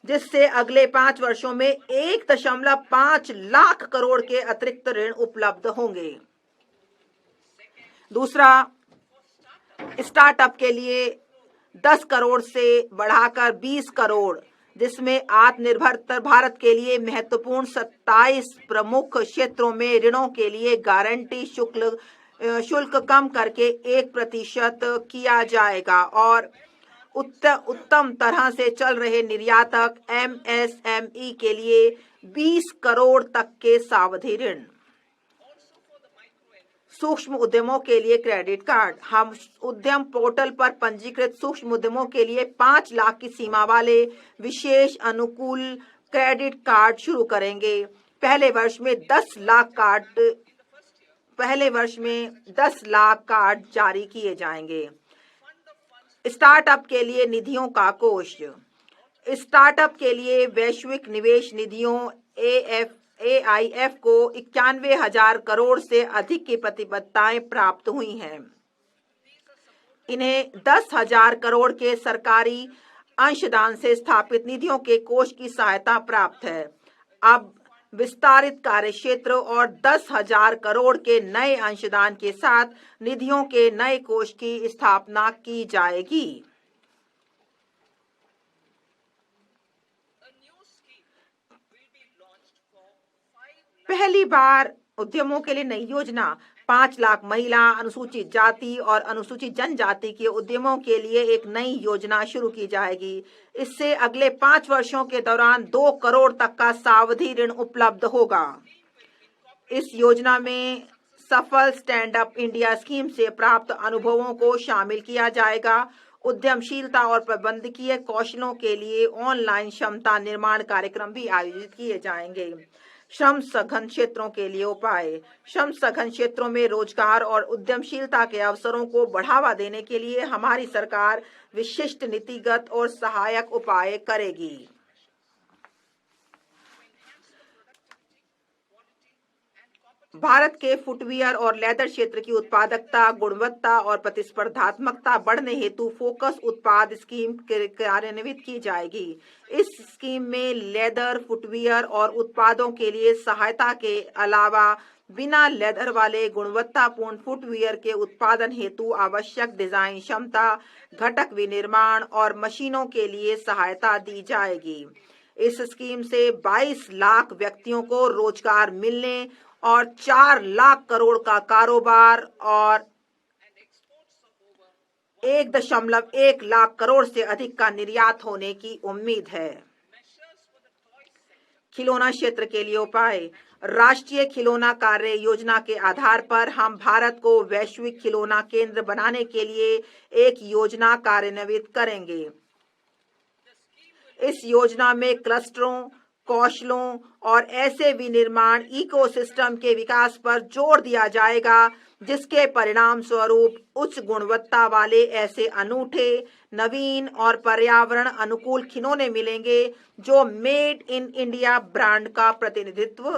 जिससे अगले 5 वर्षों में 1.5 लाख करोड़ के अतिरिक्त ऋण उपलब्ध होंगे। दूसरा, स्टार्टअप के लिए 10 करोड़ से बढ़ाकर 20 करोड़, जिसमें आत्मनिर्भर भारत के लिए महत्वपूर्ण 27 प्रमुख क्षेत्रों में ऋणों के लिए गारंटी शुल्क कम करके 1% किया जाएगा और उत्तम तरह से चल रहे निर्यातक MSME के लिए 20 करोड़ तक के सावधि ऋण। सूक्ष्म उद्यमों के लिए क्रेडिट कार्ड। हम उद्यम पोर्टल पर पंजीकृत सूक्ष्म उद्यमों के लिए 5 लाख की सीमा वाले विशेष अनुकूल क्रेडिट कार्ड शुरू करेंगे। पहले वर्ष में 10 लाख कार्ड जारी किए जाएंगे। स्टार्टअप के लिए निधियों का कोष। स्टार्टअप के लिए वैश्विक निवेश निधियों AIF को 91,000 करोड़ से अधिक की प्रतिबद्धताएं प्राप्त हुई हैं। इन्हें 10,000 करोड़ के सरकारी अंशदान से स्थापित निधियों के कोष की सहायता प्राप्त है। अब विस्तारित कार्यक्षेत्र और 10,000 करोड़ के नए अंशदान के साथ निधियों के नए कोष की स्थापना की जाएगी। पहली बार उद्यमों के लिए नई योजना 5 लाख महिला, अनुसूचित जाति और अनुसूचित जनजाति के उद्यमों के लिए एक नई योजना शुरू की जाएगी। इससे अगले 5 वर्षों के दौरान 2 करोड़ तक का सावधि ऋण उपलब्ध होगा। इस योजना में सफल स्टैंड अप इंडिया स्कीम से प्राप्त अनुभवों को शामिल किया जाएगा। उद्यमशीलता और प्रबंधकीय कौशलों के लिए ऑनलाइन क्षमता निर्माण कार्यक्रम भी आयोजित किए जाएंगे। श्रम सघन क्षेत्रों के लिए उपाय। श्रम सघन क्षेत्रों में रोजगार और उद्यमशीलता के अवसरों को बढ़ावा देने के लिए हमारी सरकार विशिष्ट नीतिगत और सहायक उपाय करेगी। भारत के फुटवियर और लेदर क्षेत्र की उत्पादकता, गुणवत्ता और प्रतिस्पर्धात्मकता बढ़ने हेतु फोकस उत्पाद स्कीम कार्यान्वित की जाएगी। इस स्कीम में लेदर, फुटवियर और उत्पादों के लिए सहायता के अलावा बिना लेदर वाले गुणवत्तापूर्ण फुटवियर के उत्पादन हेतु आवश्यक डिजाइन क्षमता, घटक विनिर्माण और मशीनों के लिए सहायता दी जाएगी। इस स्कीम से 22 लाख व्यक्तियों को रोजगार मिलने और 4 लाख करोड़ का कारोबार और 1.1 लाख करोड़ से अधिक का निर्यात होने की उम्मीद है। खिलौना क्षेत्र के लिए उपाय। राष्ट्रीय खिलौना कार्य योजना के आधार पर हम भारत को वैश्विक खिलौना केंद्र बनाने के लिए एक योजना कार्यान्वित करेंगे। इस योजना में क्लस्टरों, कौशलों और ऐसे विनिर्माण इकोसिस्टम के विकास पर जोर दिया जाएगा जिसके परिणाम स्वरूप उच्च गुणवत्ता वाले ऐसे अनूठे, नवीन और पर्यावरण अनुकूल खिलौने मिलेंगे जो मेड इन इंडिया ब्रांड का प्रतिनिधित्व